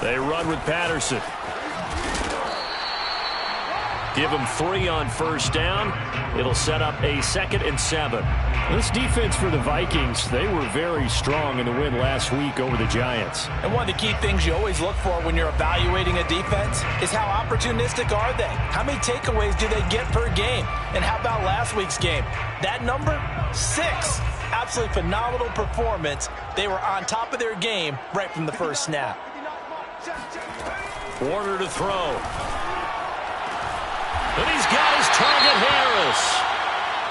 They run with Patterson. Give him 3 on first down. It'll set up a 2nd and 7. This defense for the Vikings, they were very strong in the win last week over the Giants. And one of the key things you always look for when you're evaluating a defense is how opportunistic are they? How many takeaways do they get per game? And how about last week's game? That number, 6. Absolutely phenomenal performance. They were on top of their game right from the first snap. Warner to throw. And he's got his target, Harris.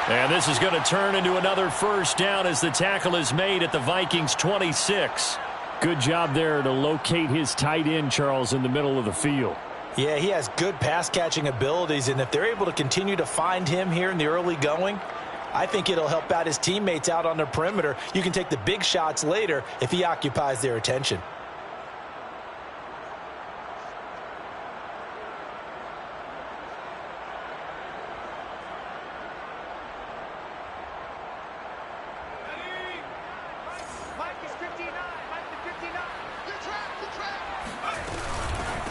And this is going to turn into another first down as the tackle is made at the Vikings 26. Good job there to locate his tight end, Charles, in the middle of the field. Yeah, he has good pass-catching abilities, and if they're able to continue to find him here in the early going, I think it'll help out his teammates out on the perimeter. You can take the big shots later if he occupies their attention.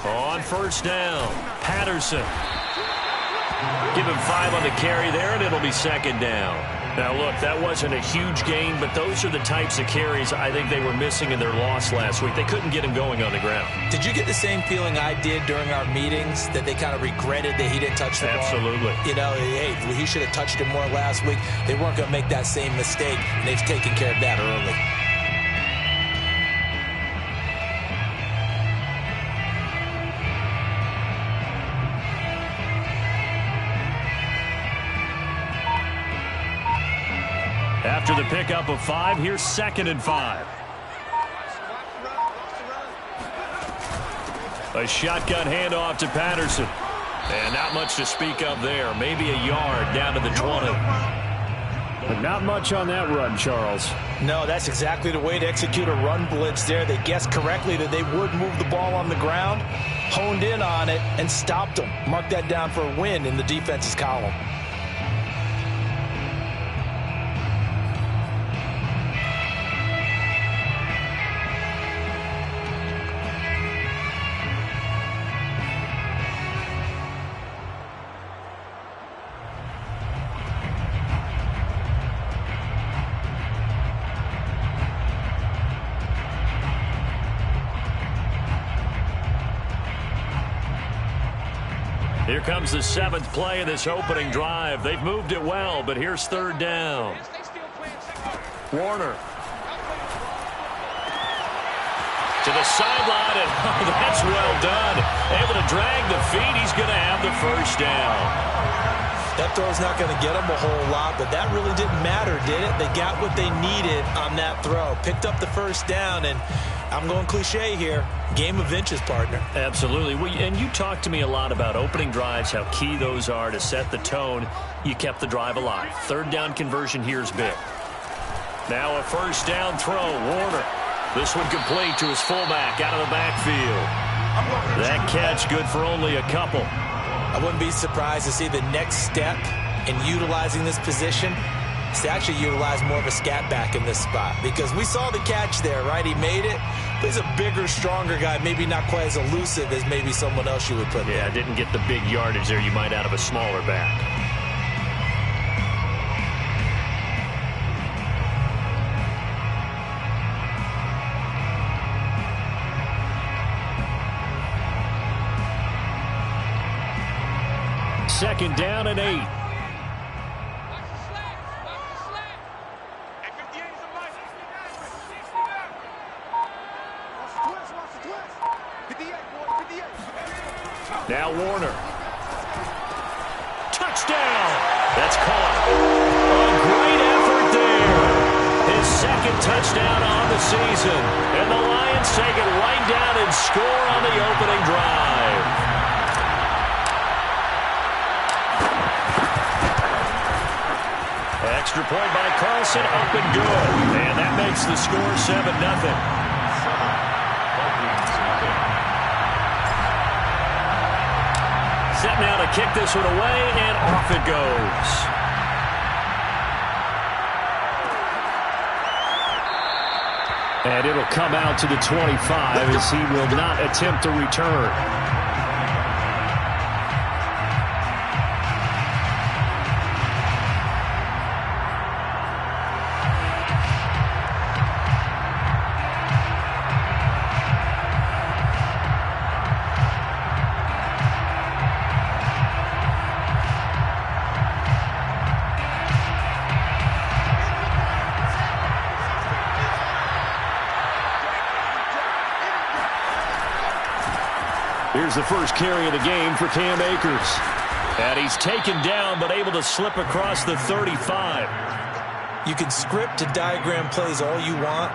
On first down, Patterson. Give him 5 on the carry there, and it'll be 2nd down. Now, look, that wasn't a huge gain, but those are the types of carries I think they were missing in their loss last week. They couldn't get him going on the ground. Did you get the same feeling I did during our meetings, that they kind of regretted that he didn't touch the ball? Absolutely. You know, hey, he should have touched it more last week. They weren't going to make that same mistake, and they've taken care of that early. After the pickup of 5, here's 2nd and 5. A shotgun handoff to Patterson. And not much to speak of there. Maybe a yard down to the 20. But not much on that run, Charles. No, that's exactly the way to execute a run blitz there. They guessed correctly that they would move the ball on the ground, honed in on it, and stopped them. Mark that down for a win in the defense's column. Here comes the 7th play of this opening drive. They've moved it well, but here's 3rd down. Warner. To the sideline, and that's well done. Able to drag the feet. He's going to have the first down. That throw's not going to get them a whole lot, but that really didn't matter, did it? They got what they needed on that throw. Picked up the first down, and I'm going cliche here. Game of inches, partner. Absolutely. And you talked to me a lot about opening drives, how key those are to set the tone. You kept the drive alive. 3rd down conversion here is big. Now a first down throw. Warner. This one complete to his fullback out of the backfield. That catch good for only a couple. I wouldn't be surprised to see the next step in utilizing this position is to actually utilize more of a scat back in this spot, because we saw the catch there, right? He made it, but he's a bigger, stronger guy, maybe not quite as elusive as maybe someone else you would put there. Yeah, didn't get the big yardage there you might out of a smaller back. Second down and 8. Now Warner. Touchdown. That's caught. A great effort there. His 2nd touchdown on the season. And the Lions take it right down and score on the opening drive. Extra point by Carlson, up and good. And that makes the score 7-0. Set now to kick this one away, and off it goes. And it'll come out to the 25 as he will not attempt to return. Here's the first carry of the game for Cam Akers. And he's taken down but able to slip across the 35. You can script to diagram plays all you want,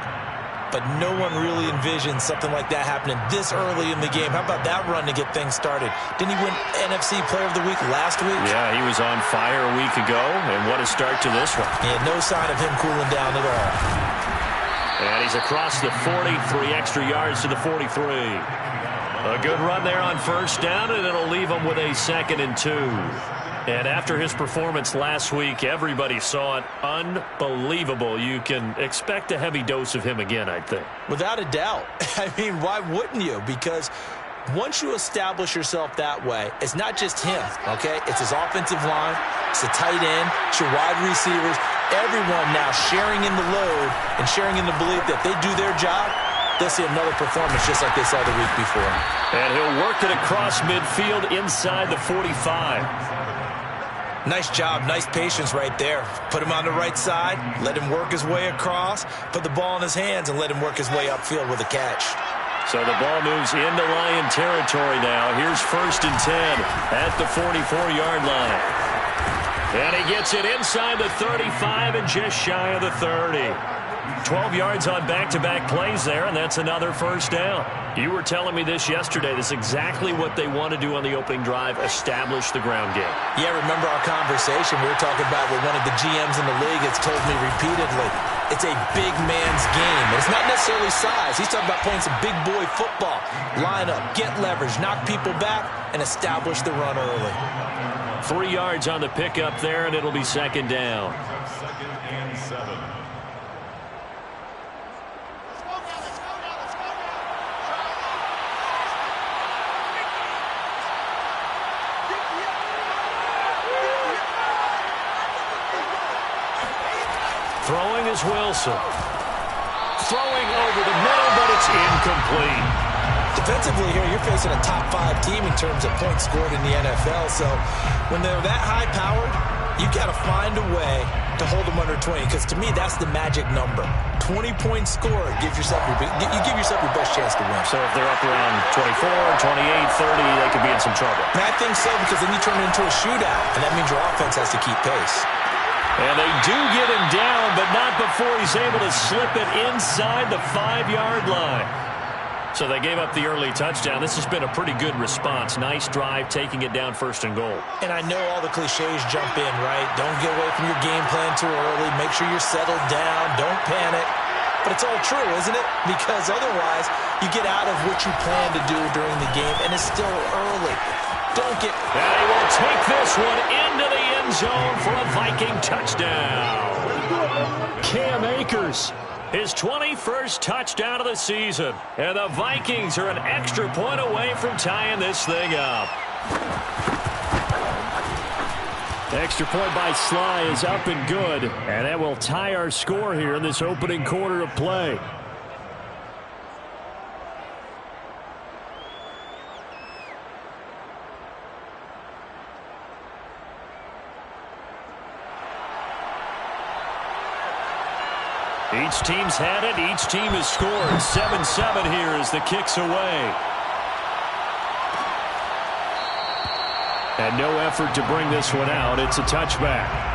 but no one really envisions something like that happening this early in the game. How about that run to get things started? Didn't he win NFC Player of the Week last week? Yeah, he was on fire a week ago, and what a start to this one. Yeah, no sign of him cooling down at all. And he's across the 40, 3 extra yards to the 43. A good run there on first down, and it'll leave him with a 2nd and 2. And after his performance last week, everybody saw it. Unbelievable. You can expect a heavy dose of him again, I think. Without a doubt. I mean, why wouldn't you? Because once you establish yourself that way, it's not just him, okay? It's his offensive line, it's the tight end, it's your wide receivers, everyone now sharing in the load and sharing in the belief that they do their job, they'll see another performance just like they saw the week before. And he'll work it across midfield inside the 45. Nice job, nice patience right there. Put him on the right side, let him work his way across, put the ball in his hands, and let him work his way upfield with a catch. So the ball moves into Lion territory now. Here's 1st and 10 at the 44-yard line. And he gets it inside the 35 and just shy of the 30. 12 yards on back-to-back plays there, and that's another first down. You were telling me this yesterday. This is exactly what they want to do on the opening drive, establish the ground game. Yeah, remember our conversation. We were talking about what one of the GMs in the league has told me repeatedly. It's a big man's game. It's not necessarily size. He's talking about playing some big boy football. Line up, get leverage, knock people back, and establish the run early. 3 yards on the pickup there, and it'll be 2nd down. 2nd and 7. Throwing is Wilson. Throwing over the middle, but it's incomplete. Defensively here, you're facing a top 5 team in terms of points scored in the NFL. So when they're that high-powered, you got to find a way to hold them under 20. Because to me, that's the magic number. 20 points scored gives yourself you give yourself your best chance to win. So if they're up around 24, 28, 30, they could be in some trouble. And I think so, because then you turn it into a shootout, and that means your offense has to keep pace. And they do get him down, but not before he's able to slip it inside the 5-yard line. So they gave up the early touchdown. This has been a pretty good response. Nice drive, taking it down 1st and goal. And I know all the cliches jump in, right? Don't get away from your game plan too early. Make sure you're settled down. Don't panic. But it's all true, isn't it? Because otherwise, you get out of what you plan to do during the game, and it's still early. Don't get... And he will take this one into the end zone for a Viking touchdown. Cam Akers. His 21st touchdown of the season. And the Vikings are an extra point away from tying this thing up. The extra point by Sly is up and good. And that will tie our score here in this opening quarter of play. Each team's had it. Each team has scored. 7-7 here as the kick's away. And no effort to bring this one out. It's a touchback.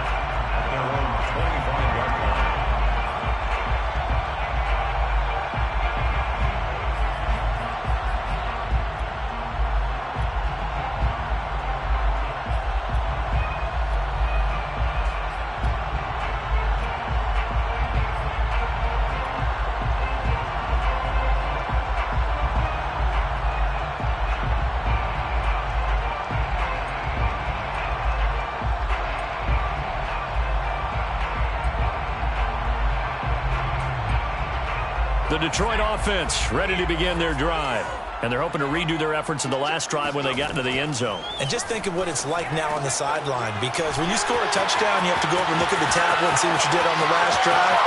The Detroit offense ready to begin their drive. And they're hoping to redo their efforts in the last drive when they got into the end zone. And just think of what it's like now on the sideline, because when you score a touchdown, you have to go over and look at the tablet and see what you did on the last drive.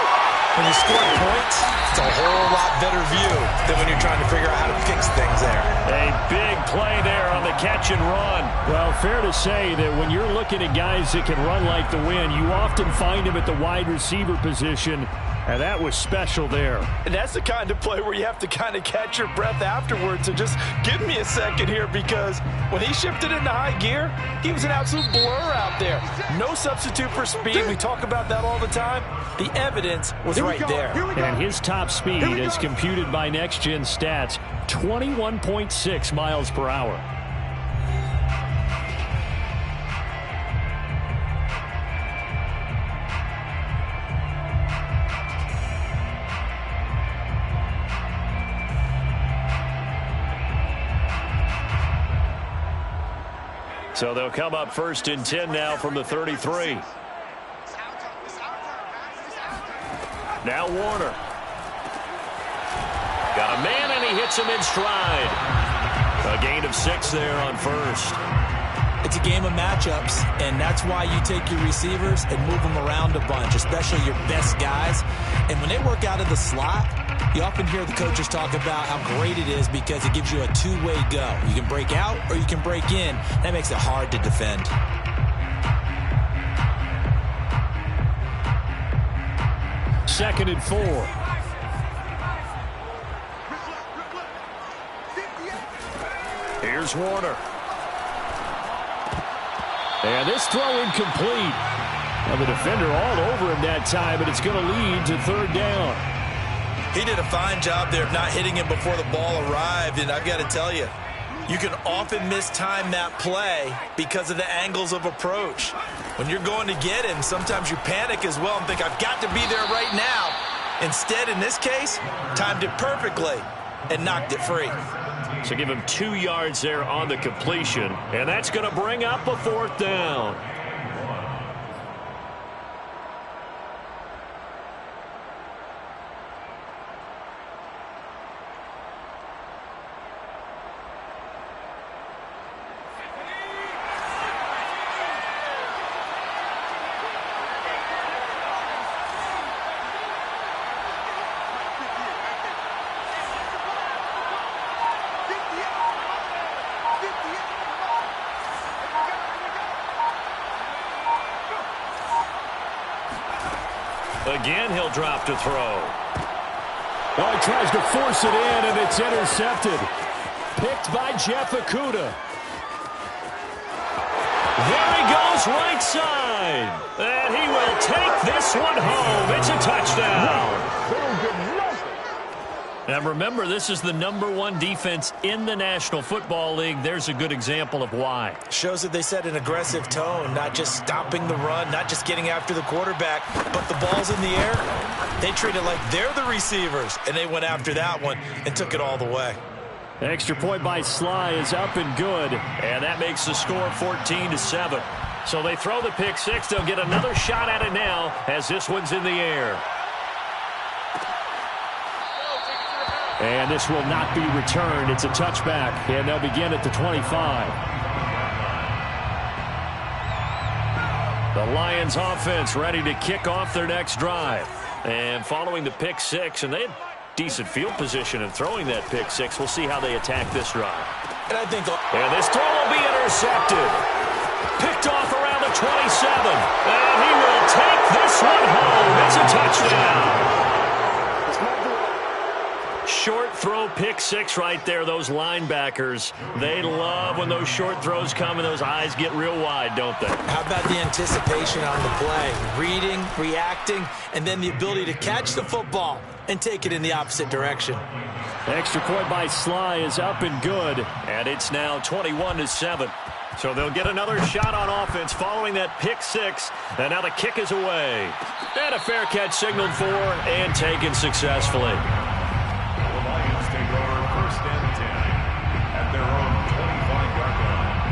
When you score points, it's a whole lot better view than when you're trying to figure out how to fix things there. A big play there on the catch and run. Well, fair to say that when you're looking at guys that can run like the wind, you often find them at the wide receiver position. And that was special there. And that's the kind of play where you have to kind of catch your breath afterwards. So just give me a second here, because when he shifted into high gear, he was an absolute blur out there. No substitute for speed. We talk about that all the time. The evidence was right there. And his top speed, as computed by Next Gen Stats, 21.6 miles per hour. So they'll come up 1st and 10 now from the 33. Now Warner. Got a man, and he hits him in stride. A gain of 6 there on first. It's a game of matchups, and that's why you take your receivers and move them around a bunch, especially your best guys. And when they work out of the slot, you often hear the coaches talk about how great it is because it gives you a two-way go. You can break out or you can break in. That makes it hard to defend. Second and 4. Here's Warner. And this throw incomplete. Well, the defender all over him that time, but it's going to lead to 3rd down. He did a fine job there of not hitting him before the ball arrived, and I've got to tell you, you can often mistime that play because of the angles of approach. When you're going to get him, sometimes you panic as well and think, I've got to be there right now. Instead, in this case, timed it perfectly and knocked it free. So give him 2 yards there on the completion, and that's going to bring up a 4th down. Again, he'll drop to throw. Oh, he tries to force it in, and it's intercepted. Picked by Jeff Okudah. There he goes, right side. And he will take this one home. It's a touchdown. And remember, this is the #1 defense in the National Football League. There's a good example of why. Shows that they set an aggressive tone, not just stopping the run, not just getting after the quarterback, but the ball's in the air. They treat it like they're the receivers, and they went after that one and took it all the way. Extra point by Sly is up and good. And that makes the score 14-7. So they throw the pick six. They'll get another shot at it now as this one's in the air. And this will not be returned. It's a touchback, and they'll begin at the 25. The Lions offense ready to kick off their next drive. And following the pick six, and they had decent field position in throwing that pick six. We'll see how they attack this drive. And I think and this throw will be intercepted. Picked off around the 27. And he will take this one home. It's a touchdown. Short throw pick six right there. Those linebackers, they love when those short throws come and those eyes get real wide, don't they? How about the anticipation on the play? Reading, reacting, and then the ability to catch the football and take it in the opposite direction. Extra point by Sly is up and good. And it's now 21-7. So they'll get another shot on offense following that pick six. And now the kick is away. And a fair catch signaled for and taken successfully. First and 10 at their own 25-yard line.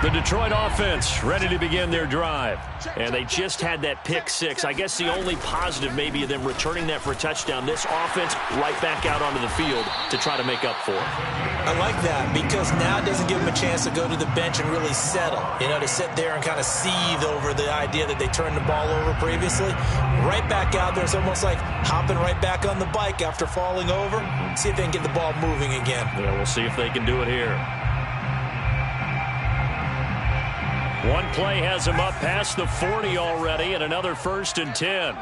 The Detroit offense ready to begin their drive. And they just had that pick six. I guess the only positive maybe of them returning that for a touchdown. This offense right back out onto the field to try to make up for it. I like that because now it doesn't give them a chance to go to the bench and really settle. You know, to sit there and kind of seethe over the idea that they turned the ball over previously. Right back out there. It's almost like hopping right back on the bike after falling over. See if they can get the ball moving again. Yeah, we'll see if they can do it here. One play has him up past the 40 already, and another 1st and 10.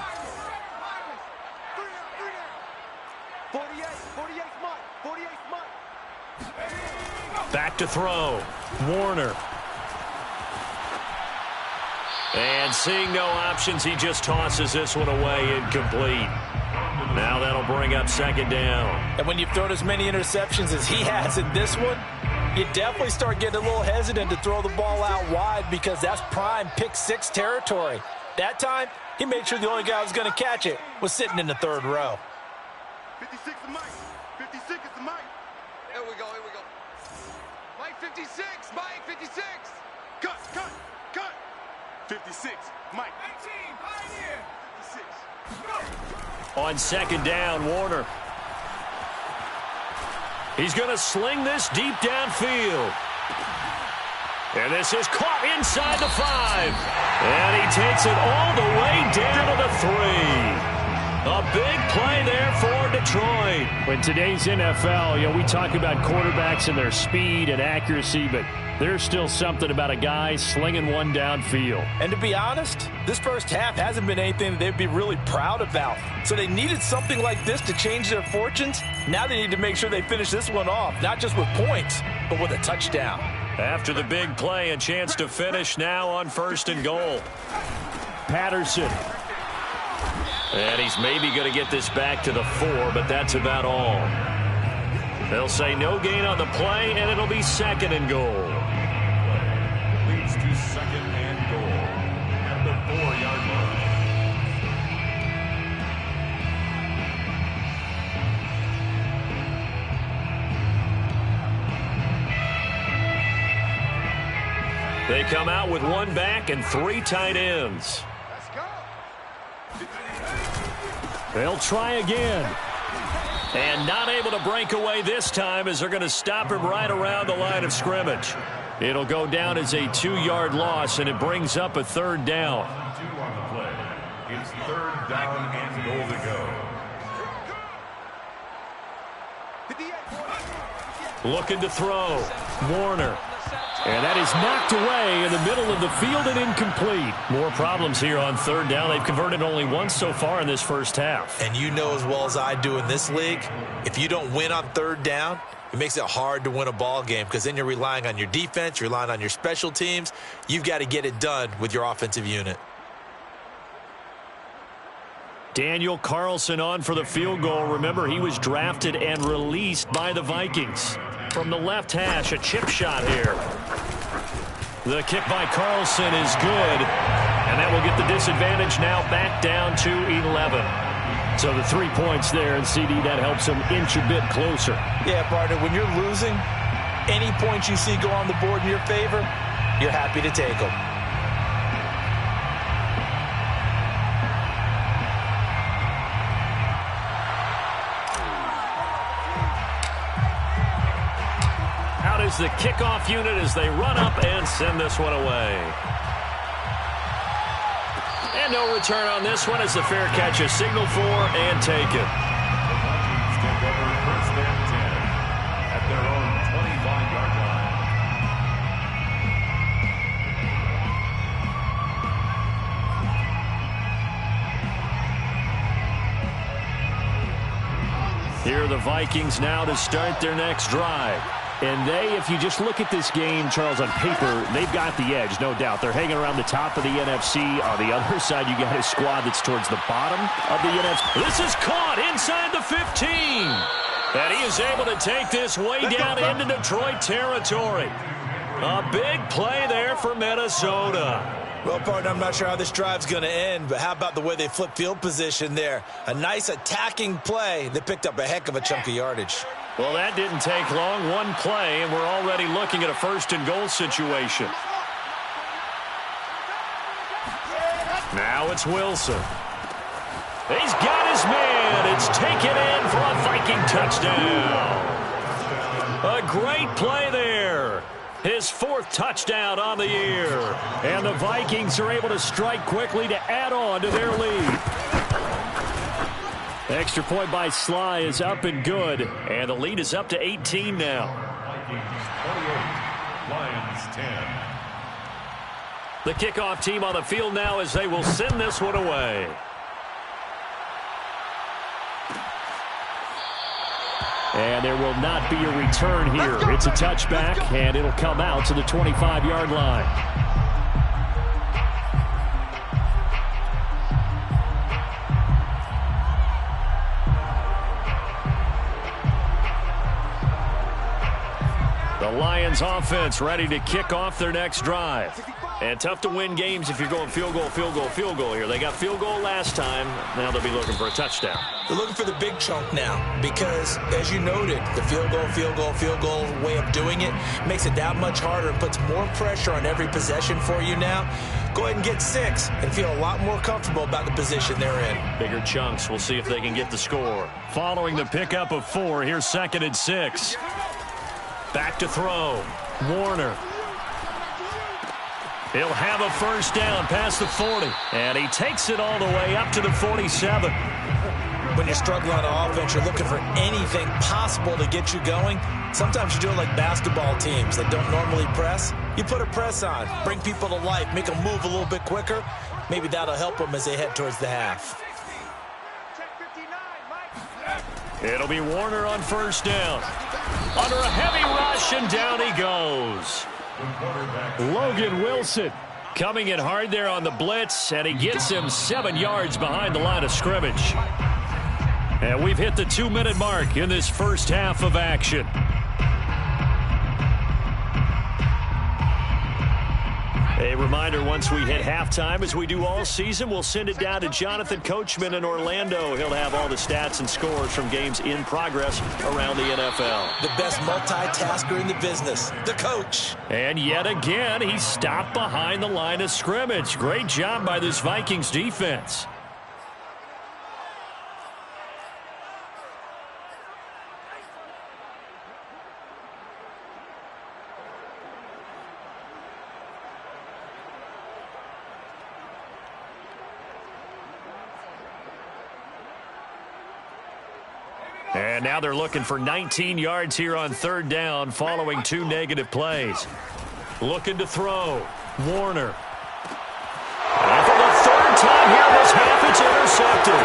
Back to throw. Warner. And seeing no options, he just tosses this one away, incomplete. Now that'll bring up 2nd down. And when you've thrown as many interceptions as he has in this one, you definitely start getting a little hesitant to throw the ball out wide because that's prime pick six territory. That time, he made sure the only guy who was going to catch it was sitting in the 3rd row. 56 is Mike. 56 is the Mike. Here we go, here we go. Mike 56, Mike 56. Cut, cut, cut. 56, Mike. 19, Pioneer. 56. On 2nd down, Warner. He's going to sling this deep downfield. And this is caught inside the 5. And he takes it all the way down to the 3. A big play there for Detroit. In today's NFL, we talk about quarterbacks and their speed and accuracy, but there's still something about a guy slinging one downfield. And to be honest, this first half hasn't been anything they'd be really proud about. So they needed something like this to change their fortunes. Now they need to make sure they finish this one off, not just with points, but with a touchdown. After the big play, a chance to finish now on 1st and goal. Patterson. And he's maybe going to get this back to the 4, but that's about all. They'll say no gain on the play, and it'll be 2nd and goal. Leads to 2nd and goal at the 4-yard line. They come out with 1 back and 3 tight ends. They'll try again. And not able to break away this time as they're going to stop him right around the line of scrimmage. It'll go down as a 2-yard loss, and it brings up a 3rd down. 2 on the play. It's 3rd down and goal to go. Looking to throw. Warner. And that is knocked away in the middle of the field and incomplete. More problems here on 3rd down. They've converted only once so far in this first half. And you know as well as I do in this league, if you don't win on 3rd down, it makes it hard to win a ball game because then you're relying on your defense, you're relying on your special teams. You've got to get it done with your offensive unit. Daniel Carlson on for the field goal. Remember, he was drafted and released by the Vikings. From the left hash, a chip shot here. The kick by Carlson is good, and that will get the disadvantage now back down to 11. So the 3 points there, and CD, that helps them inch a bit closer. Yeah, partner, when you're losing, any points you see go on the board in your favor, you're happy to take them. The kickoff unit as they run up and send this one away. And no return on this one as the fair catch is signaled for and taken. The Vikings take over 1st and 10 at their own 25-yard line. Here are the Vikings now to start their next drive. And they, if you just look at this game, Charles, on paper, they've got the edge, no doubt. They're hanging around the top of the NFC. On the other side, you got a squad that's towards the bottom of the NFC. This is caught inside the 15. And he is able to take this way down into Detroit territory. A big play there for Minnesota. Well, partner, I'm not sure how this drive's going to end, but how about the way they flip field position there? A nice attacking play that picked up a heck of a chunk of yardage. Well, that didn't take long. One play, and we're already looking at a first-and-goal situation. Now it's Wilson. He's got his man. It's taken in for a Viking touchdown. A great play there. His 4th touchdown on the year. And the Vikings are able to strike quickly to add on to their lead. The extra point by Sly is up and good. And the lead is up to 18 now. Vikings 28, Lions 10. The kickoff team on the field now as they will send this one away. And there will not be a return here. It's a touchback, and it'll come out to the 25-yard line. The Lions offense ready to kick off their next drive. And tough to win games if you're going field goal, field goal, field goal here. They got field goal last time. Now they'll be looking for a touchdown. They're looking for the big chunk now because, as you noted, the field goal way of doing it makes it that much harder and puts more pressure on every possession for you now. Go ahead and get 6 and feel a lot more comfortable about the position they're in. Bigger chunks. We'll see if they can get the score. Following the pickup of 4, here's 2nd and 6. Back to throw. Warner. He'll have a first down past the 40. And he takes it all the way up to the 47. When you're struggling on offense, you're looking for anything possible to get you going. Sometimes you do it like basketball teams that don't normally press. You put a press on, bring people to life, make them move a little bit quicker. Maybe that'll help them as they head towards the half. It'll be Warner on first down. Under a heavy rush, and down he goes. Logan Wilson coming in hard there on the blitz, and he gets him 7 yards behind the line of scrimmage. And we've hit the 2-minute mark in this first half of action. A reminder, once we hit halftime, as we do all season, we'll send it down to Jonathan Coachman in Orlando. He'll have all the stats and scores from games in progress around the NFL. The best multitasker in the business, the coach. And yet again, he stopped behind the line of scrimmage. Great job by this Vikings defense. And now they're looking for 19 yards here on 3rd down following 2 negative plays. Looking to throw. Warner. And for the 3rd time here this half, it's intercepted.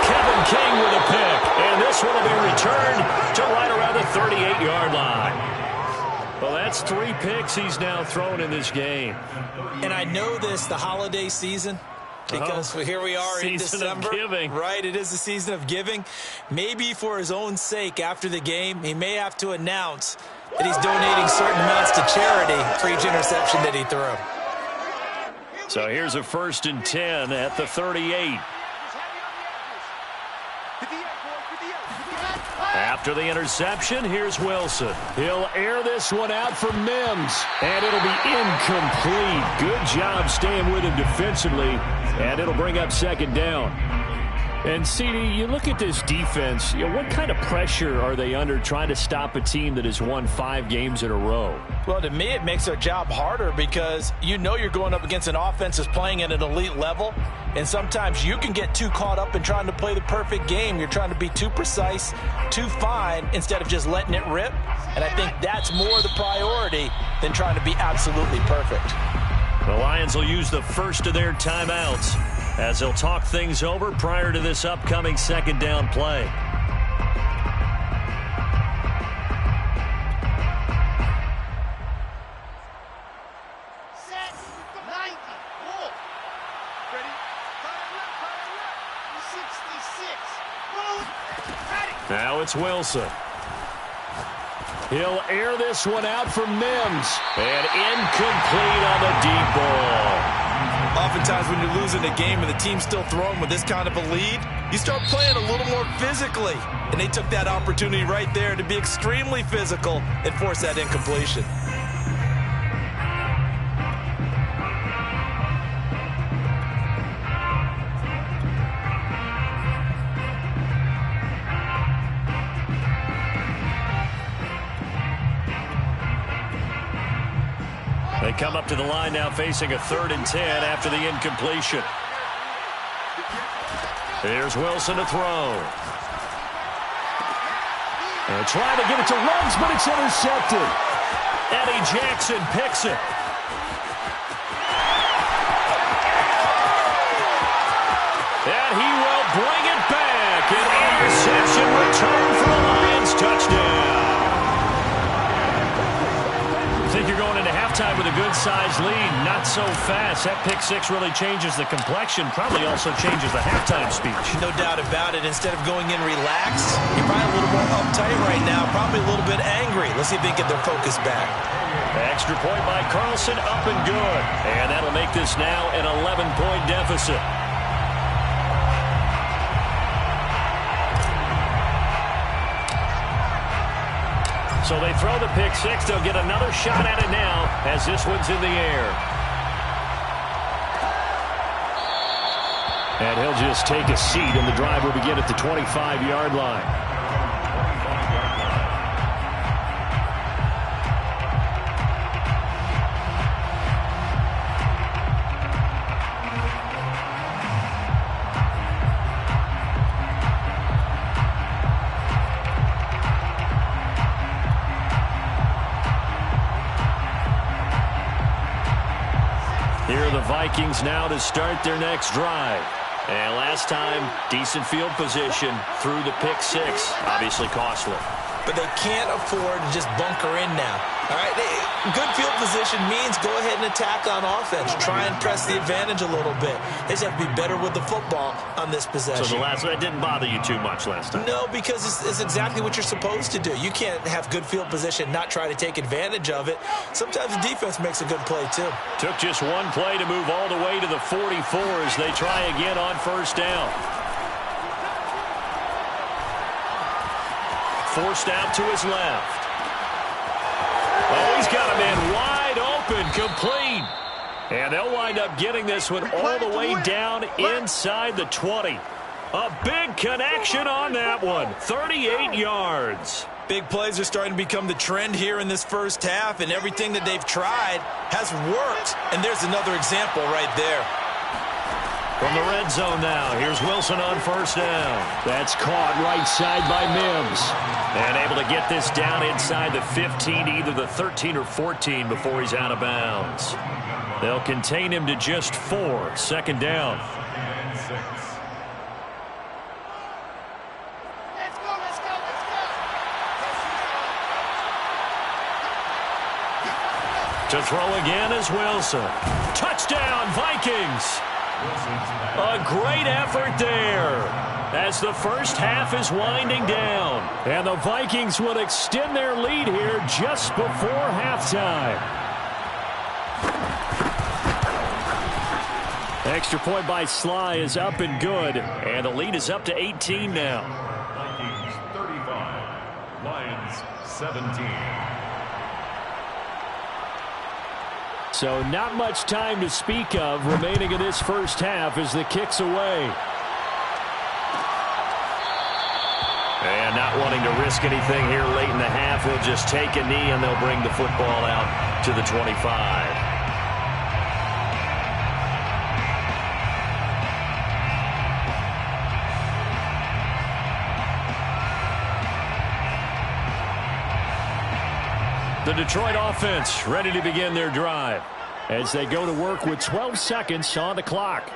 Kevin King with a pick. And this one will be returned to right around the 38-yard line. Well, that's 3 picks he's now thrown in this game. And I know this, the holiday season, because here we are in December. Right, it is the season of giving. Maybe for his own sake after the game, he may have to announce that he's donating certain amounts to charity for each interception that he threw. So here's a 1st and 10 at the 38. After the interception, here's Wilson. He'll air this one out for Mims. And it'll be incomplete. Good job staying with him defensively. And it'll bring up 2nd down. And, CD, you look at this defense, what kind of pressure are they under trying to stop a team that has won 5 games in a row? Well, to me, it makes their job harder because you know you're going up against an offense that's playing at an elite level, and sometimes you can get too caught up in trying to play the perfect game. You're trying to be too precise, too fine, instead of just letting it rip, and I think that's more the priority than trying to be absolutely perfect. The Lions will use the first of their timeouts as they'll talk things over prior to this upcoming 2nd down play. Set, 90, pull. Ready? 66. Ready. Now it's Wilson. He'll air this one out for Mims. And incomplete on the deep ball. Oftentimes when you're losing a game and the team's still throwing with this kind of a lead, you start playing a little more physically. And they took that opportunity right there to be extremely physical and force that incompletion. They come up to the line now facing a 3rd and 10 after the incompletion. Here's Wilson to throw. And trying to get it to Ruggs, but it's intercepted. Eddie Jackson picks it. And he will bring it back. An interception return for a Lions touchdown. I think you're going into halftime with a good-sized lead. Not so fast. That pick six really changes the complexion. Probably also changes the halftime speech. No doubt about it. Instead of going in relaxed, you're probably a little more uptight right now. Probably a little bit angry. Let's see if they get their focus back. Extra point by Carlson, up and good. And that'll make this now an 11-point deficit. So they throw the pick six. They'll get another shot at it now as this one's in the air. And he'll just take a seat, and the drive will begin at the 25-yard line. Here are the Vikings now to start their next drive. And last time, decent field position through the pick six. Obviously costly. But they can't afford to just bunker in now. All right, good field position means go ahead and attack on offense. Try and press the advantage a little bit. They just have to be better with the football on this possession. So that didn't bother you too much last time? No, because it's exactly what you're supposed to do. You can't have good field position, not try to take advantage of it. Sometimes the defense makes a good play, too. Took just one play to move all the way to the 44 as they try again on first down. Forced out to his left. Oh, he's got a man wide open, complete. And they'll wind up getting this one all the way down inside the 20. A big connection on that one. 38 yards. Big plays are starting to become the trend here in this first half, and everything that they've tried has worked. And there's another example right there. From the red zone now, here's Wilson on first down. That's caught right side by Mims. And able to get this down inside the 15, either the 13 or 14 before he's out of bounds. They'll contain him to just 4. Second down. To throw again is Wilson. Touchdown, Vikings! A great effort there as the first half is winding down. And the Vikings will extend their lead here just before halftime. Extra point by Sly is up and good. And the lead is up to 18 now. Vikings 35, Lions 17. So not much time to speak of remaining in this first half as the kick's away. And not wanting to risk anything here late in the half, he'll just take a knee and they'll bring the football out to the 25. The Detroit offense ready to begin their drive as they go to work with 12 seconds on the clock.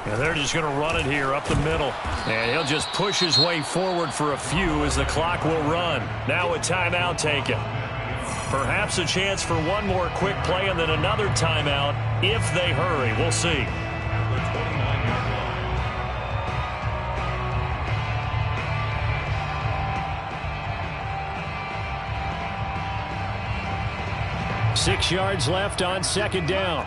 And they're just going to run it here up the middle. And he'll just push his way forward for a few as the clock will run. Now a timeout taken. Perhaps a chance for one more quick play and then another timeout if they hurry. We'll see. 6 yards left on second down.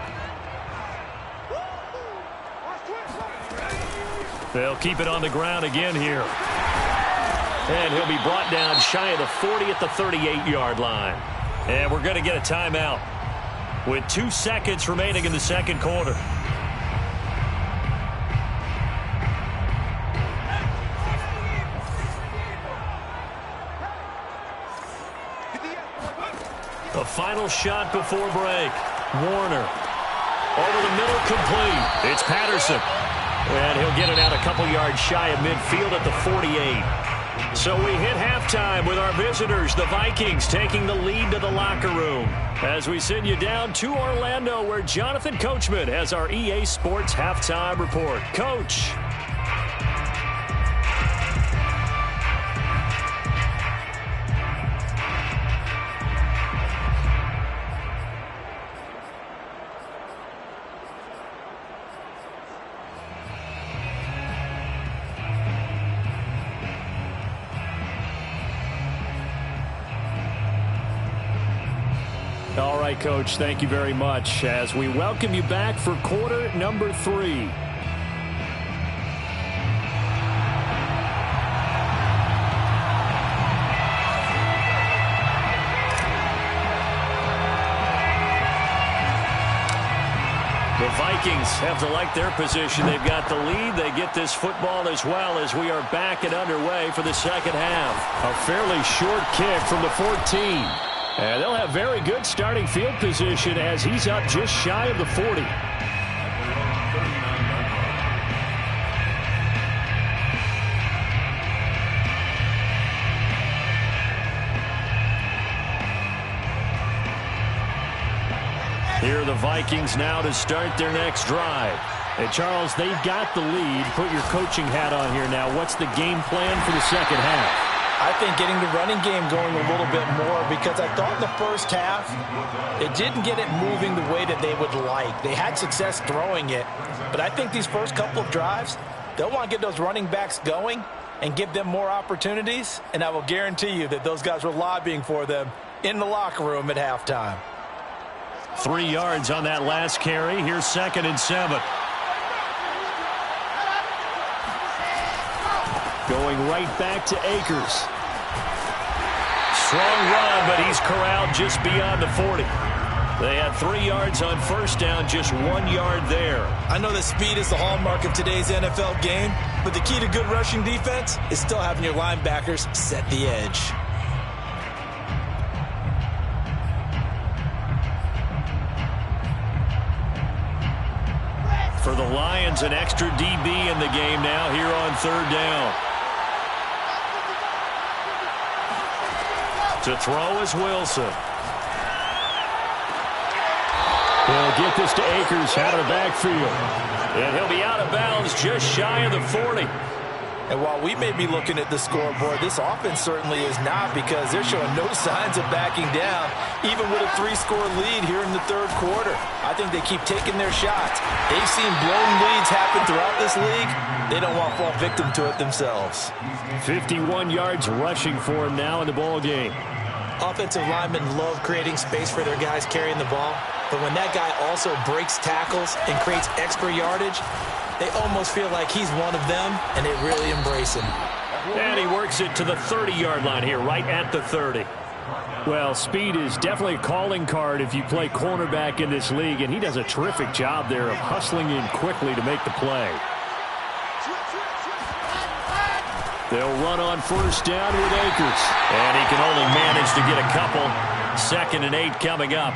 They'll keep it on the ground again here. And he'll be brought down shy of the 40 at the 38-yard line. And we're going to get a timeout with 2 seconds remaining in the second quarter. The final shot before break. Warner. Over the middle, complete. It's Patterson. And he'll get it out a couple yards shy of midfield at the 48. So we hit halftime with our visitors, the Vikings, taking the lead to the locker room. As we send you down to Orlando, where Jonathan Coachman has our EA Sports halftime report. Coach. All right, Coach, thank you very much as we welcome you back for quarter number 3. The Vikings have to like their position. They've got the lead. They get this football as well as we are back and underway for the second half. A fairly short kick from the 14. And they'll have very good starting field position as he's up just shy of the 40. Here are the Vikings now to start their next drive. And Charles, they've got the lead. Put your coaching hat on here now. What's the game plan for the second half? I think getting the running game going a little bit more, because I thought in the first half it didn't get it moving the way that they would like. They had success throwing it, but I think these first couple of drives, they'll want to get those running backs going and give them more opportunities, and I will guarantee you that those guys were lobbying for them in the locker room at halftime. 3 yards on that last carry. Here's 2nd and 7. Going right back to Akers. Strong run, but he's corralled just beyond the 40. They had 3 yards on first down, just 1 yard there. I know that speed is the hallmark of today's NFL game, but the key to good rushing defense is still having your linebackers set the edge. For the Lions, an extra DB in the game now here on 3rd down. To throw is Wilson. He'll get this to Akers out of the backfield. And he'll be out of bounds just shy of the 40. And while we may be looking at the scoreboard, this offense certainly is not, because they're showing no signs of backing down, even with a 3-score lead here in the third quarter. I think they keep taking their shots. They've seen blown leads happen throughout this league. They don't want to fall victim to it themselves. 51 yards rushing for him now in the ball game. Offensive linemen love creating space for their guys carrying the ball, but when that guy also breaks tackles and creates extra yardage, they almost feel like he's one of them, and they really embrace him. And he works it to the 30-yard line here, right at the 30. Well, speed is definitely a calling card if you play cornerback in this league, and he does a terrific job there of hustling in quickly to make the play. They'll run on first down with Akers. And he can only manage to get a couple. 2nd and 8 coming up.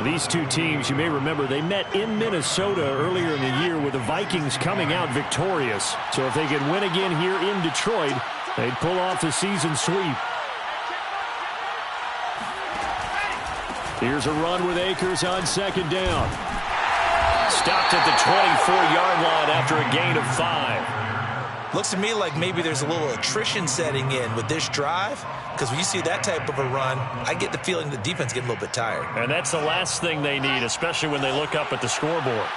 These two teams, you may remember, they met in Minnesota earlier in the year with the Vikings coming out victorious. So if they could win again here in Detroit, they'd pull off the season sweep. Here's a run with Akers on 2nd down. Stopped at the 24-yard line after a gain of 5. Looks to me like maybe there's a little attrition setting in with this drive, because when you see that type of a run, I get the feeling the defense getting a little bit tired. And that's the last thing they need, especially when they look up at the scoreboard.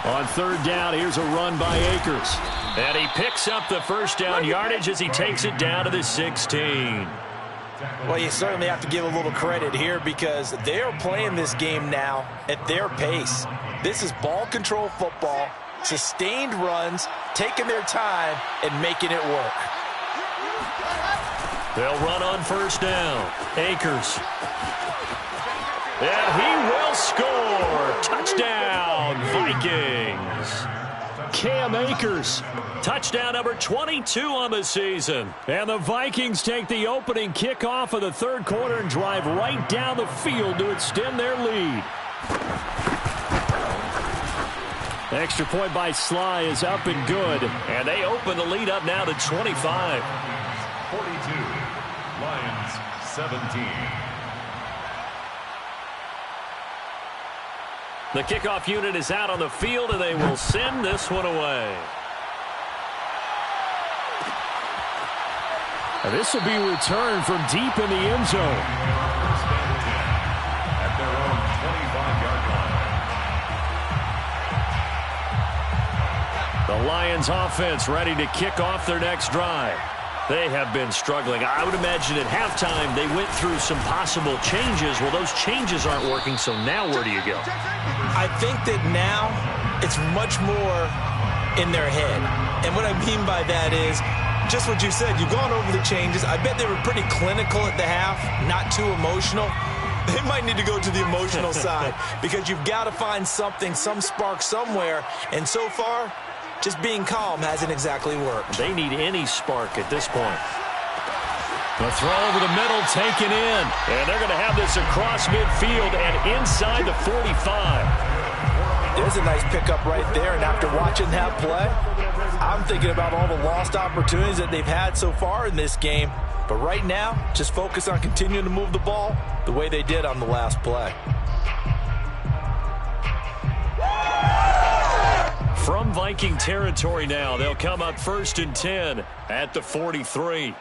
On 3rd down, here's a run by Akers. And he picks up the first down yardage as he takes it down to the 16. Well, you certainly have to give a little credit here because they are playing this game now at their pace. This is ball control football, sustained runs, taking their time, and making it work. They'll run on first down. Akers. And he will score. Touchdown, Vikings. Cam Akers. Touchdown number 22 on the season. And the Vikings take the opening kickoff of the third quarter and drive right down the field to extend their lead. Extra point by Sly is up and good. And they open the lead up now to 25. 42, Lions 17. The kickoff unit is out on the field, and they will send this one away. And this will be returned from deep in the end zone. First and 10 at their own 25-yard line. The Lions offense ready to kick off their next drive. They have been struggling. I would imagine at halftime they went through some possible changes. Well, those changes aren't working, so now where do you go? I think that now it's much more in their head. And what I mean by that is just what you said. You've gone over the changes. I bet they were pretty clinical at the half, not too emotional. They might need to go to the emotional side because you've got to find something, some spark somewhere. And so far, just being calm hasn't exactly worked. They need any spark at this point. The throw over the middle taken in. And they're going to have this across midfield and inside the 45. There's a nice pickup right there, and after watching that play, I'm thinking about all the lost opportunities that they've had so far in this game. But right now, just focus on continuing to move the ball the way they did on the last play. From Viking territory now, they'll come up first and 10 at the 43.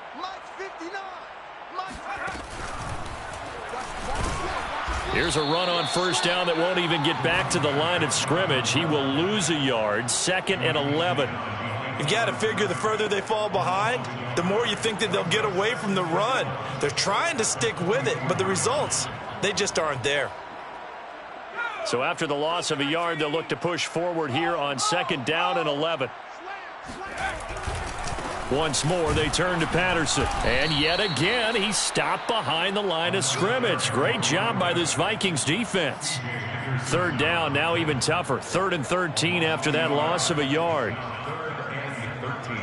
Here's a run on first down that won't even get back to the line of scrimmage. He will lose a yard. 2nd and 11. You've got to figure the further they fall behind, the more you think that they'll get away from the run. They're trying to stick with it, but the results, they just aren't there. So after the loss of a yard, they'll look to push forward here on 2nd down and 11. Once more, they turn to Patterson. And yet again, he stopped behind the line of scrimmage. Great job by this Vikings defense. 3rd down, now even tougher. 3rd and 13 after that loss of a yard. 3rd and 13.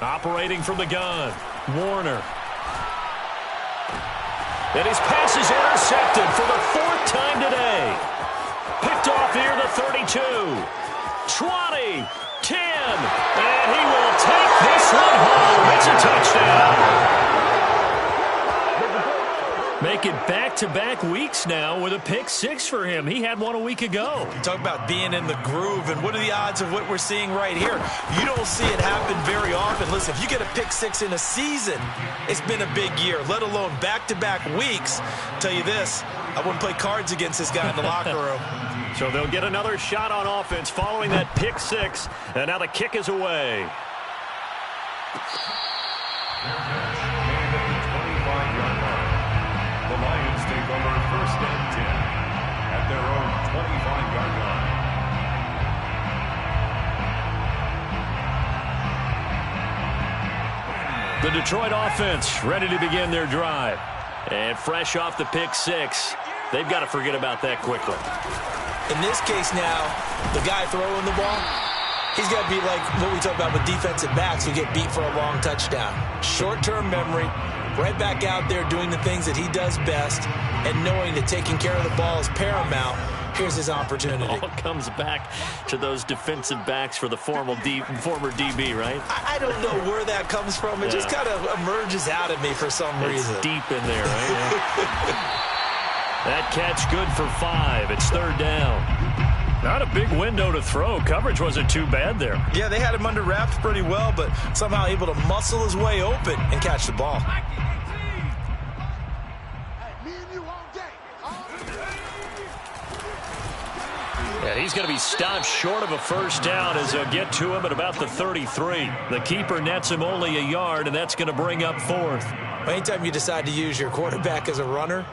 Operating from the gun, Warner. And his pass is intercepted for the 4th time today. Picked off near the 32. 20, 10, and he will take this one home. It's a touchdown. Make it back-to-back weeks now with a pick 6 for him. He had one a week ago. Talk about being in the groove, and what are the odds of what we're seeing right here? You don't see it happen very often. Listen, if you get a pick 6 in a season, it's been a big year, let alone back-to-back weeks. Tell you this, I wouldn't play cards against this guy in the locker room. So they'll get another shot on offense following that pick 6, and now the kick is away. The Lions take over 1st and 10 at their own 25-yard line. The Detroit offense ready to begin their drive. And fresh off the pick 6, they've got to forget about that quickly. In this case now, the guy throwing the ball, he's got to be like what we talk about with defensive backs who get beat for a long touchdown. Short-term memory, right back out there doing the things that he does best, and knowing that taking care of the ball is paramount Here's his opportunity. All comes back to those defensive backs for the former DB, right? I don't know where that comes from. It just kind of emerges out at me for some reason. It's deep in there, right? That catch good for 5. It's third down. Not a big window to throw. Coverage wasn't too bad there. Yeah, they had him under wraps pretty well, but somehow able to muscle his way open and catch the ball. And he's going to be stopped short of a first down as they'll get to him at about the 33. The keeper nets him only a yard, and that's going to bring up 4th. Anytime you decide to use your quarterback as a runner,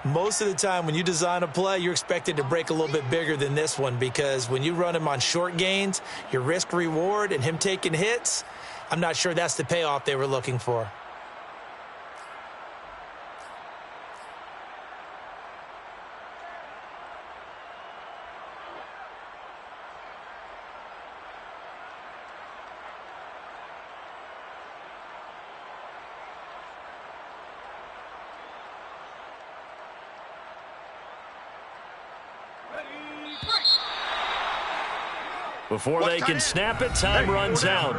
most of the time when you design a play, you're expected to break a little bit bigger than this one, because when you run him on short gains, your risk-reward and him taking hits, I'm not sure that's the payoff they were looking for. Before they can snap it, time runs out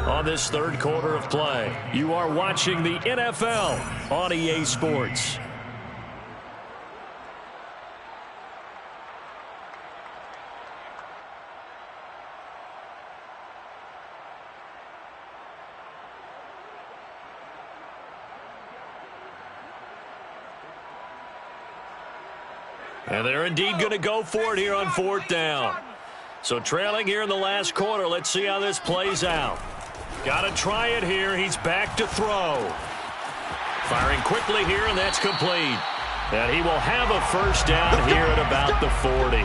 on this third quarter of play. You are watching the NFL on EA Sports. And they're indeed going to go for it here on 4th down. So trailing here in the last quarter. Let's see how this plays out. Got to try it here. He's back to throw. Firing quickly here, and that's complete. And he will have a first down here at about the 40.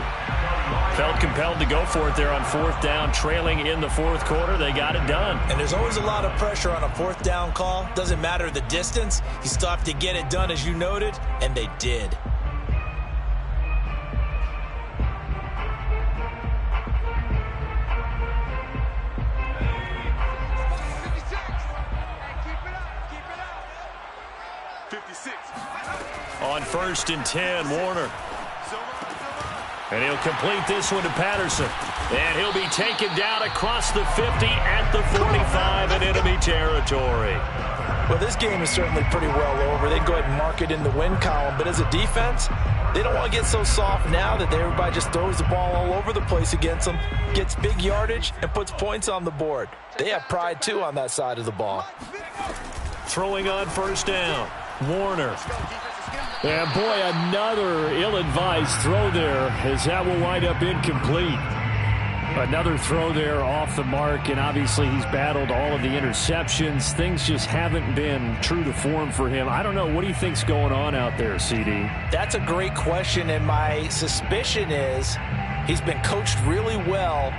Felt compelled to go for it there on 4th down, trailing in the 4th quarter. They got it done. And there's always a lot of pressure on a 4th down call. Doesn't matter the distance. You still have to get it done, as you noted, and they did. On 1st and 10, Warner. And he'll complete this one to Patterson. And he'll be taken down across the 50 at the 45 in enemy territory. Well, this game is certainly pretty well over. They can go ahead and mark it in the win column. But as a defense, they don't want to get so soft now that everybody just throws the ball all over the place against them, gets big yardage, and puts points on the board. They have pride, too, on that side of the ball. Throwing on 1st down, Warner. And boy, another ill-advised throw there, as that will wind up incomplete. Another throw there off the mark, and obviously he's battled all of the interceptions. Things just haven't been true to form for him. I don't know. What do you think's going on out there, CD? That's a great question, and my suspicion is he's been coached really well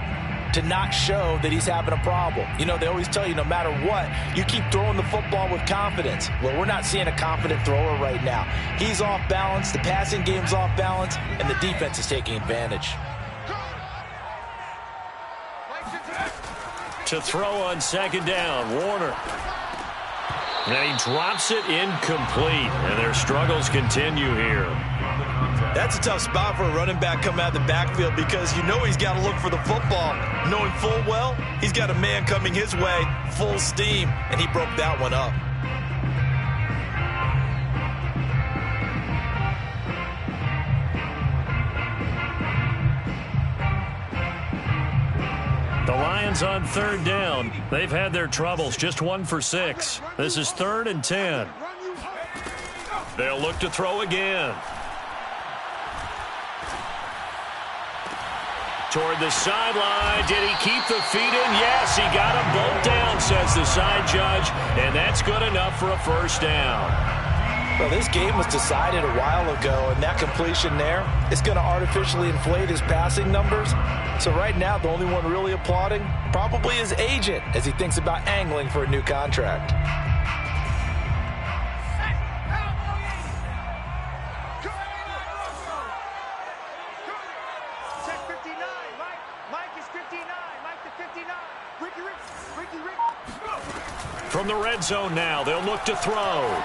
to not show that he's having a problem. You know, they always tell you no matter what, you keep throwing the football with confidence. Well, we're not seeing a confident thrower right now. He's off balance, the passing game's off balance, and the defense is taking advantage. To throw on 2nd down, Warner. And he drops it incomplete, and their struggles continue here. That's a tough spot for a running back coming out of the backfield, because you know he's got to look for the football, knowing full well he's got a man coming his way full steam, and he broke that one up. The Lions on 3rd down. They've had their troubles, just 1 for 6. This is 3rd and 10. They'll look to throw again. Toward the sideline. Did he keep the feet in? Yes, he got him both down, says the side judge, and that's good enough for a first down. Well, this game was decided a while ago, and that completion there is going to artificially inflate his passing numbers. So right now, the only one really applauding probably his agent as he thinks about angling for a new contract. From the red zone now, they'll look to throw.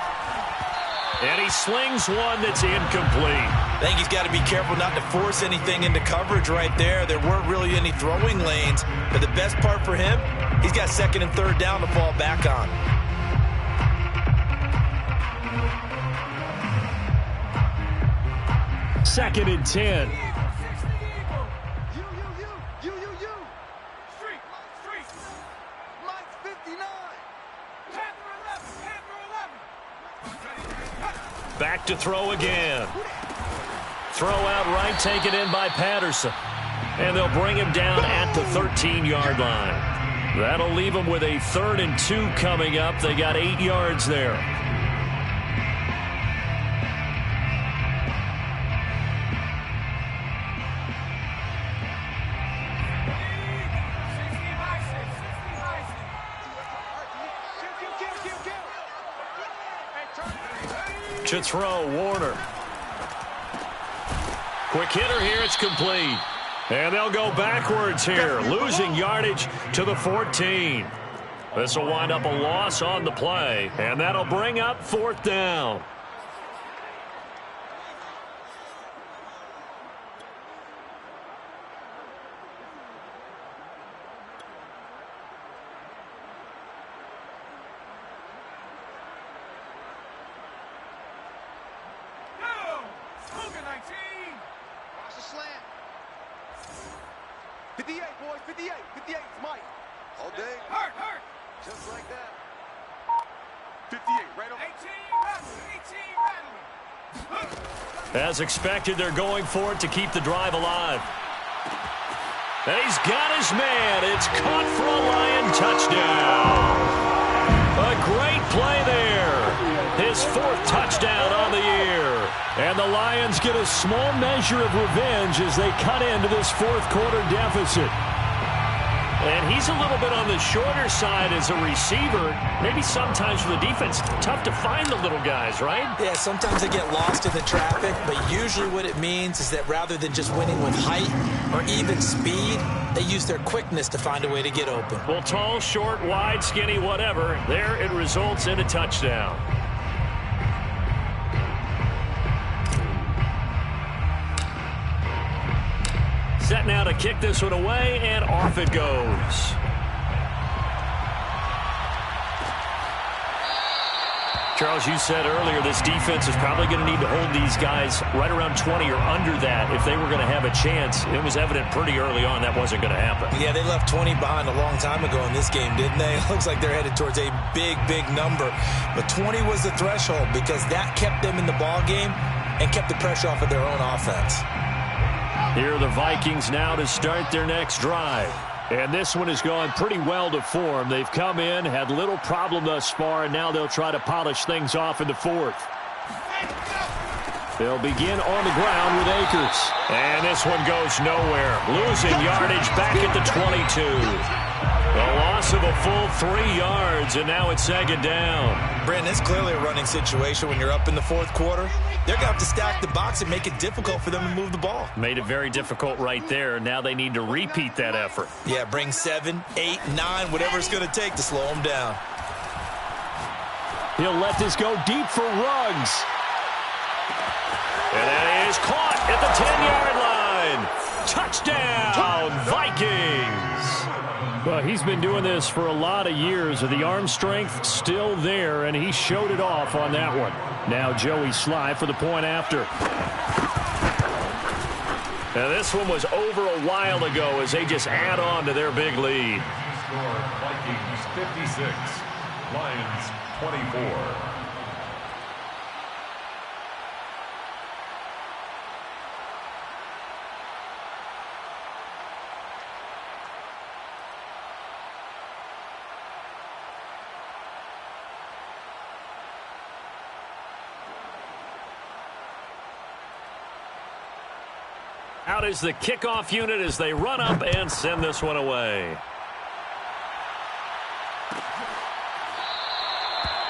And he slings one that's incomplete. I think he's got to be careful not to force anything into coverage right there. There weren't really any throwing lanes. But the best part for him, he's got second and third down to fall back on. Second and 10. Back to throw again. Throw out right, taken in by Patterson. And they'll bring him down at the 13-yard line. That'll leave him with a 3rd and 2 coming up. They got 8 yards there. To throw, Warner. Quick hitter here, it's complete. And they'll go backwards here, losing yardage to the 14. This will wind up a loss on the play, and that'll bring up 4th down. As expected, they're going for it to keep the drive alive. And he's got his man. It's caught for a Lion touchdown. A great play there. His 4th touchdown on the year. And the Lions get a small measure of revenge as they cut into this 4th quarter deficit. And he's a little bit on the shorter side as a receiver. Maybe sometimes for the defense, tough to find the little guys, right? Yeah, sometimes they get lost in the traffic, but usually what it means is that rather than just winning with height or even speed, they use their quickness to find a way to get open. Well, tall, short, wide, skinny, whatever, there it results in a touchdown. Set now to kick this one away, and off it goes. Charles, you said earlier this defense is probably going to need to hold these guys right around 20 or under that if they were going to have a chance. It was evident pretty early on that wasn't going to happen. Yeah, they left 20 behind a long time ago in this game, didn't they? It looks like they're headed towards a big, big number. But 20 was the threshold because that kept them in the ball game and kept the pressure off of their own offense. Here are the Vikings now to start their next drive. And this one has gone pretty well to form. They've come in, had little problem thus far, and now they'll try to polish things off in the 4th. They'll begin on the ground with Akers. And this one goes nowhere. Losing yardage back at the 22. A loss of a full 3 yards, and now it's 2nd down. Brandon, it's clearly a running situation when you're up in the 4th quarter. They're going to have to stack the box and make it difficult for them to move the ball. Made it very difficult right there. Now they need to repeat that effort. Yeah, bring 7, 8, 9, whatever it's going to take to slow them down. He'll let this go deep for Ruggs. And that is caught at the 10-yard line. Touchdown, Vikings. Well, he's been doing this for a lot of years. The arm strength still there, and he showed it off on that one. Now Joey Sly for the point after. Now this one was over a while ago as they just add on to their big lead. Score Vikings 56, Lions 24. Out is the kickoff unit as they run up and send this one away.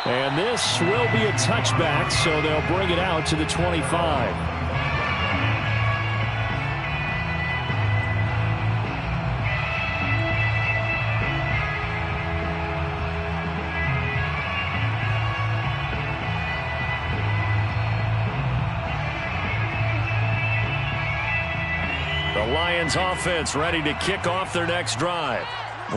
And this will be a touchback, so they'll bring it out to the 25. Lions offense ready to kick off their next drive.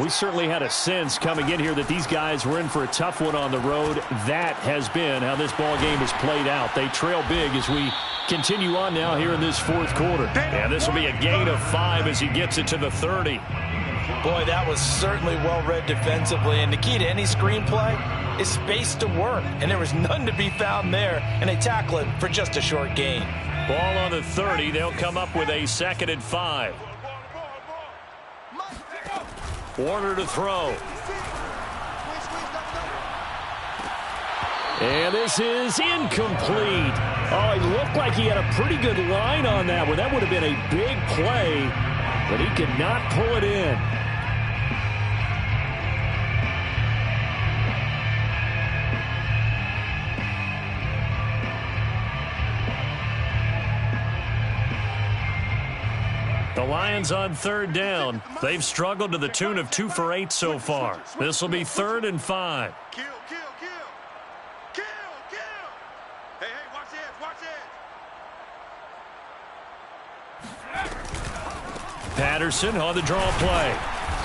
We certainly had a sense coming in here that these guys were in for a tough one on the road. That has been how this ball game has played out. They trail big as we continue on now here in this fourth quarter. And this will be a gain of 5 as he gets it to the 30. Boy, that was certainly well-read defensively. And the key to any screenplay is space to work. And there was none to be found there. And they tackle it for just a short gain. Ball on the 30. They'll come up with a 2nd and 5. Warner to throw. And this is incomplete. Oh, he looked like he had a pretty good line on that one. That would have been a big play, but he could not pull it in. The Lions on 3rd down. They've struggled to the tune of 2 for 8 so far. This will be 3rd and 5. Kill, kill, kill. Kill, kill. Hey, hey, watch edge, watch edge. Patterson on the draw play.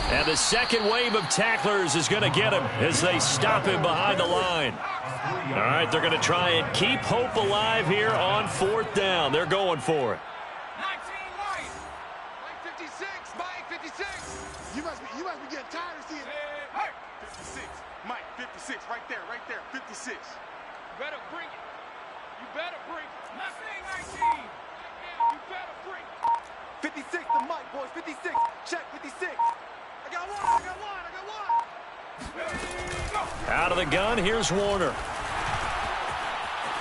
And the second wave of tacklers is going to get him as they stop him behind the line. All right, they're going to try and keep hope alive here on 4th down. They're going for it. 56. You must be getting tired of seeing it. 56. Mike, 56. Right there, 56. You better bring it. You better bring it. Not saying 19. You better bring it. 56 to Mike, boys. 56. Check 56. I got one. Out of the gun, here's Warner.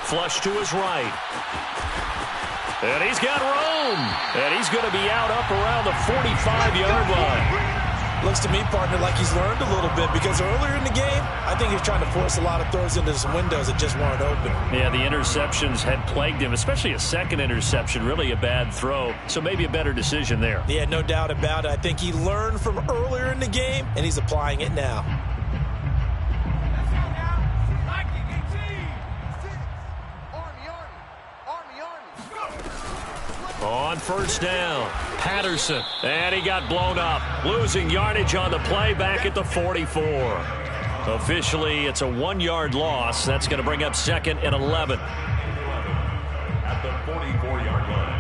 Flush to his right. And he's got room. And he's going to be out up around the 45-yard line. Looks to me, partner, like he's learned a little bit because earlier in the game, I think he was trying to force a lot of throws into some windows that just weren't open. Yeah, the interceptions had plagued him, especially a second interception, really a bad throw. So maybe a better decision there. Yeah, no doubt about it. I think he learned from earlier in the game, and he's applying it now. On 1st down, Patterson, and he got blown up, losing yardage on the play back at the 44. Officially, it's a 1-yard loss. That's going to bring up 2nd and 11. At the 44-yard line.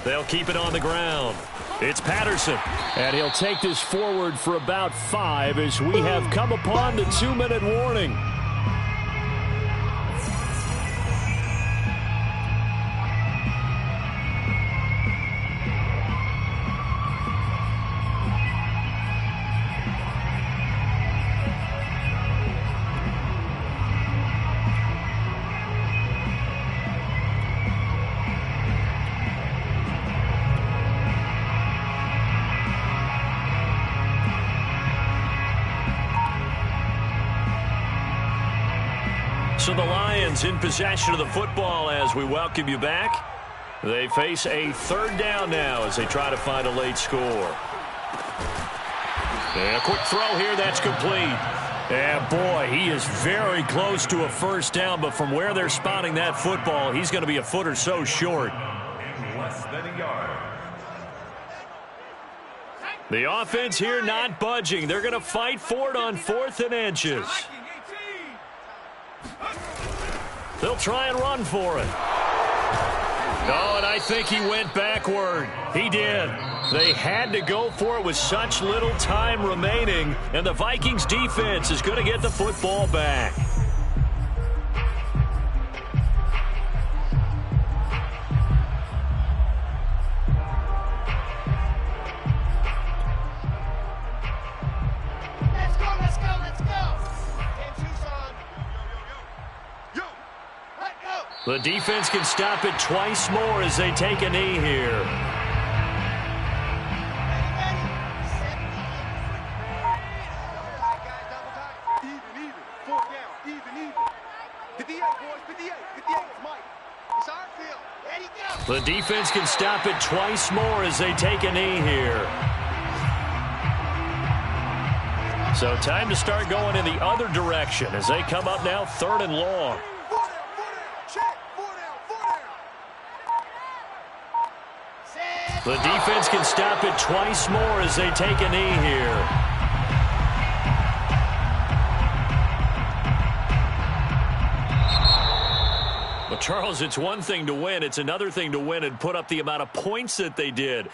They'll keep it on the ground. It's Patterson. And he'll take this forward for about 5 as we have come upon the 2-minute warning. So the Lions in possession of the football as we welcome you back. They face a 3rd down now as they try to find a late score. And a quick throw here, that's complete. And boy, he is very close to a 1st down, but from where they're spotting that football, he's going to be a foot or so short. Less than a yard. The offense here not budging. They're going to fight for it on 4th and inches. They'll try and run for it. Oh, and I think he went backward. He did. They had to go for it with such little time remaining, and the Vikings defense is going to get the football back. The defense can stop it twice more as they take a knee here. Even. 4th down. Even. 58, boys. 58. 58 is Mike. The defense can stop it twice more as they take a knee here. So time to start going in the other direction as they come up now 3rd and long. The defense can stop it twice more as they take a knee here. Well, Charles, it's one thing to win. It's another thing to win and put up the amount of points that they did.